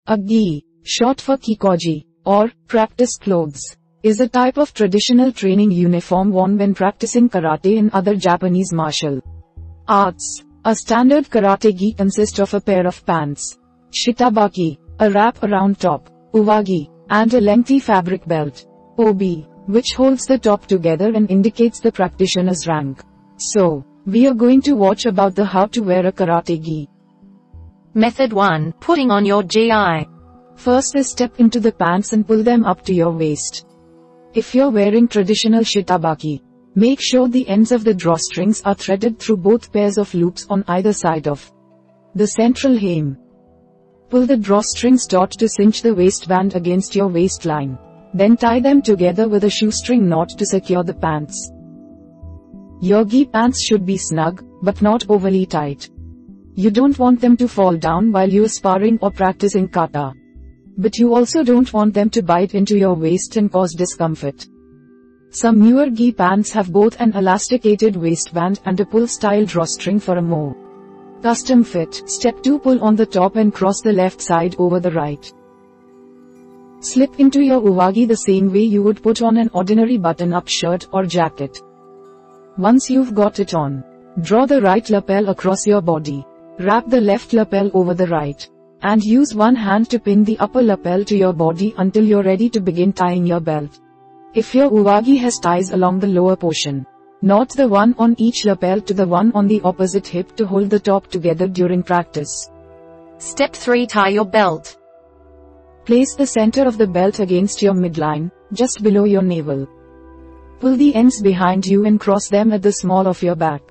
A gi, short for keikogi, or practice clothes, is a type of traditional training uniform worn when practicing karate and other Japanese martial arts. A standard karate gi consists of a pair of pants, shitabaki, a wrap around top, uwagi, and a lengthy fabric belt, obi, which holds the top together and indicates the practitioner's rank. So, we are going to watch about the how to wear a karate gi. Method 1. Putting on your gi. First is step into the pants and pull them up to your waist. If you're wearing traditional shitabaki, make sure the ends of the drawstrings are threaded through both pairs of loops on either side of the central hem. Pull the drawstrings taut to cinch the waistband against your waistline. Then tie them together with a shoestring knot to secure the pants. Your gi pants should be snug, but not overly tight. You don't want them to fall down while you're sparring or practicing kata. But you also don't want them to bite into your waist and cause discomfort. Some newer gi pants have both an elasticated waistband and a pull-style drawstring for a more custom fit. Step 2. Pull on the top and cross the left side over the right. Slip into your uwagi the same way you would put on an ordinary button-up shirt or jacket. Once you've got it on, draw the right lapel across your body. Wrap the left lapel over the right. And use one hand to pin the upper lapel to your body until you're ready to begin tying your belt. If your uwagi has ties along the lower portion, knot the one on each lapel to the one on the opposite hip to hold the top together during practice. Step 3. Tie your belt. Place the center of the belt against your midline, just below your navel. Pull the ends behind you and cross them at the small of your back,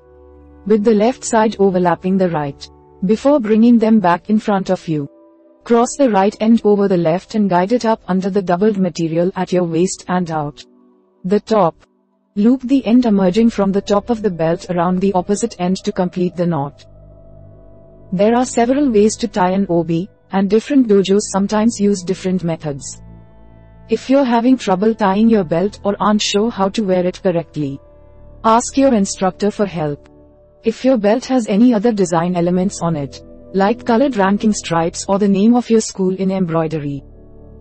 with the left side overlapping the right. Before bringing them back in front of you, cross the right end over the left and guide it up under the doubled material at your waist and out the top. Loop the end emerging from the top of the belt around the opposite end to complete the knot. There are several ways to tie an obi, and different dojos sometimes use different methods. If you're having trouble tying your belt or aren't sure how to wear it correctly, ask your instructor for help. If your belt has any other design elements on it, like colored ranking stripes or the name of your school in embroidery,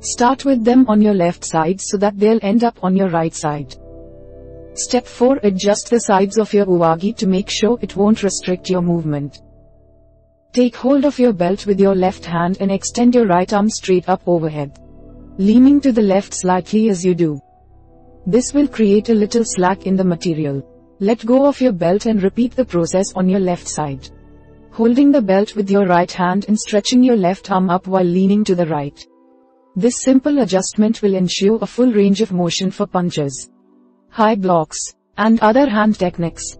start with them on your left side so that they'll end up on your right side. Step 4. Adjust the sides of your uwagi to make sure it won't restrict your movement. Take hold of your belt with your left hand and extend your right arm straight up overhead, leaning to the left slightly as you do. This will create a little slack in the material. Let go of your belt and repeat the process on your left side, holding the belt with your right hand and stretching your left arm up while leaning to the right. This simple adjustment will ensure a full range of motion for punches, high blocks, and other hand techniques.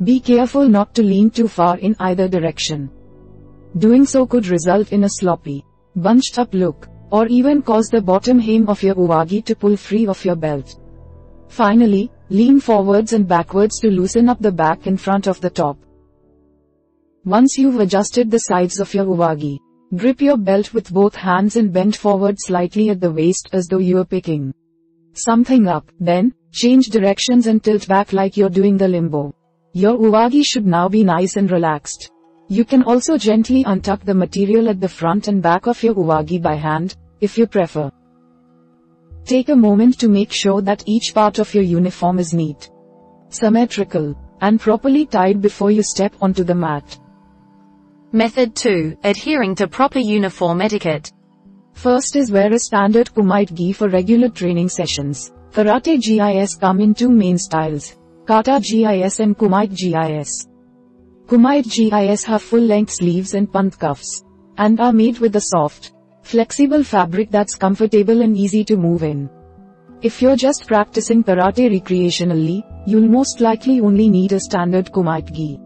Be careful not to lean too far in either direction. Doing so could result in a sloppy, bunched up look, or even cause the bottom hem of your uwagi to pull free of your belt. Finally, lean forwards and backwards to loosen up the back and front of the top. Once you've adjusted the sides of your uwagi, grip your belt with both hands and bend forward slightly at the waist as though you're picking something up. Then, change directions and tilt back like you're doing the limbo. Your uwagi should now be nice and relaxed. You can also gently untuck the material at the front and back of your uwagi by hand, if you prefer. Take a moment to make sure that each part of your uniform is neat, symmetrical, and properly tied before you step onto the mat. Method 2. Adhering to proper uniform etiquette. First is wear a standard kumite gi for regular training sessions. Karate gis come in two main styles, kata gis and kumite gis. Kumite gis have full-length sleeves and punt cuffs, and are made with a soft, flexible fabric that's comfortable and easy to move in. If you're just practicing karate recreationally, you'll most likely only need a standard kumite gi.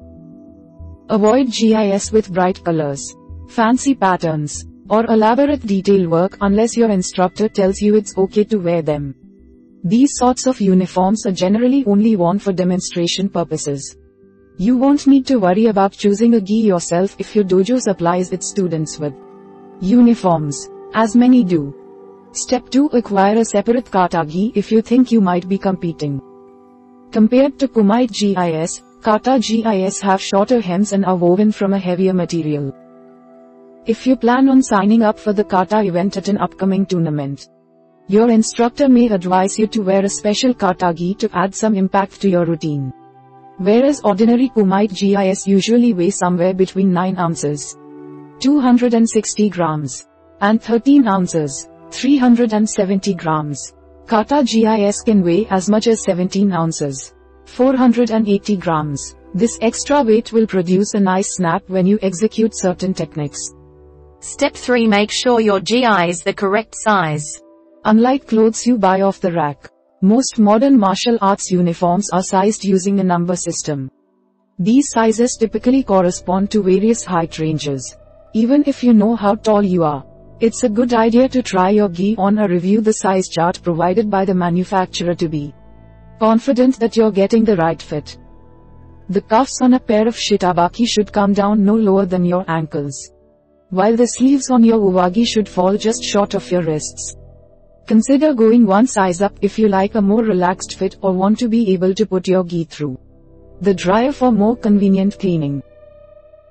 Avoid gis with bright colors, fancy patterns, or elaborate detail work unless your instructor tells you it's okay to wear them. These sorts of uniforms are generally only worn for demonstration purposes. You won't need to worry about choosing a gi yourself if your dojo supplies its students with uniforms, as many do. Step 2. Acquire a separate kata gi if you think you might be competing. Compared to kumite gis, kata gis have shorter hems and are woven from a heavier material. If you plan on signing up for the kata event at an upcoming tournament, your instructor may advise you to wear a special kata gi to add some impact to your routine. Whereas ordinary kumite gis usually weigh somewhere between 9 ounces, 260 grams, and 13 ounces, 370 grams. Kata gis can weigh as much as 17 ounces, 480 grams. This extra weight will produce a nice snap when you execute certain techniques. Step 3. Make sure your GI is the correct size. Unlike clothes you buy off the rack, most modern martial arts uniforms are sized using a number system. These sizes typically correspond to various height ranges. Even if you know how tall you are, it's a good idea to try your gi on or review the size chart provided by the manufacturer to be confident that you're getting the right fit. The cuffs on a pair of shitabaki should come down no lower than your ankles, while the sleeves on your uwagi should fall just short of your wrists. Consider going one size up if you like a more relaxed fit or want to be able to put your gi through the dryer for more convenient cleaning.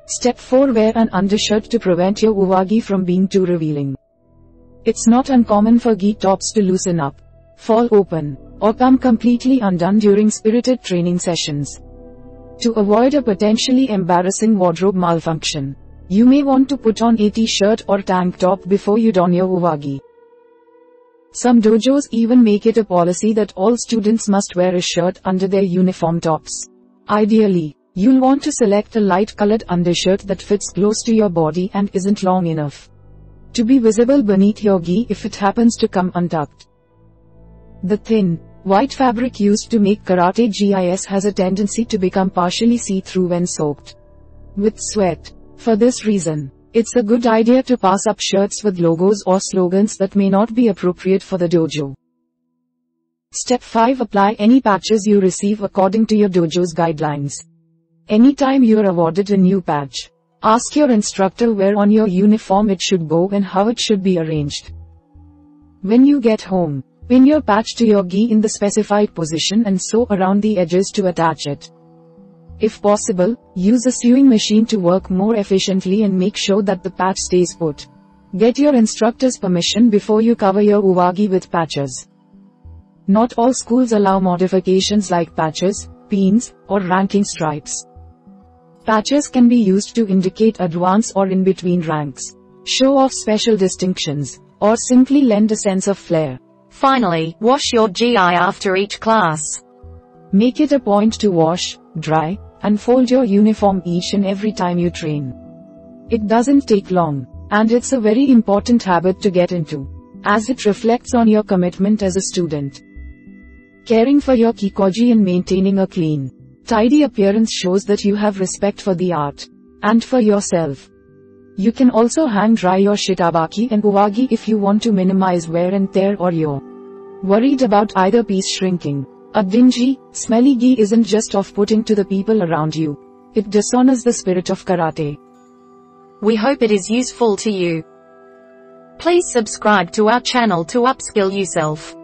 Step 4. Wear an undershirt to prevent your uwagi from being too revealing. It's not uncommon for gi tops to loosen up, fall open, or come completely undone during spirited training sessions. To avoid a potentially embarrassing wardrobe malfunction, you may want to put on a t-shirt or tank top before you don your uwagi. Some dojos even make it a policy that all students must wear a shirt under their uniform tops. Ideally, you'll want to select a light-colored undershirt that fits close to your body and isn't long enough to be visible beneath your gi if it happens to come untucked. The thin, white fabric used to make karate gis has a tendency to become partially see-through when soaked with sweat. For this reason, it's a good idea to pass up shirts with logos or slogans that may not be appropriate for the dojo. Step 5. Apply any patches you receive according to your dojo's guidelines. Anytime you're awarded a new patch, ask your instructor where on your uniform it should go and how it should be arranged. When you get home, pin your patch to your gi in the specified position and sew around the edges to attach it. If possible, use a sewing machine to work more efficiently and make sure that the patch stays put. Get your instructor's permission before you cover your uwagi with patches. Not all schools allow modifications like patches, pins, or ranking stripes. Patches can be used to indicate advance or in between ranks, show off special distinctions, or simply lend a sense of flair. Finally, wash your GI after each class. Make it a point to wash, dry, and fold your uniform each and every time you train. It doesn't take long, and it's a very important habit to get into, as it reflects on your commitment as a student. Caring for your keikogi and maintaining a clean, tidy appearance shows that you have respect for the art, and for yourself. You can also hang dry your shitabaki and uwagi if you want to minimize wear and tear or you're worried about either piece shrinking. A dingy, smelly gi isn't just off-putting to the people around you. It dishonors the spirit of karate. We hope it is useful to you. Please subscribe to our channel to upskill yourself.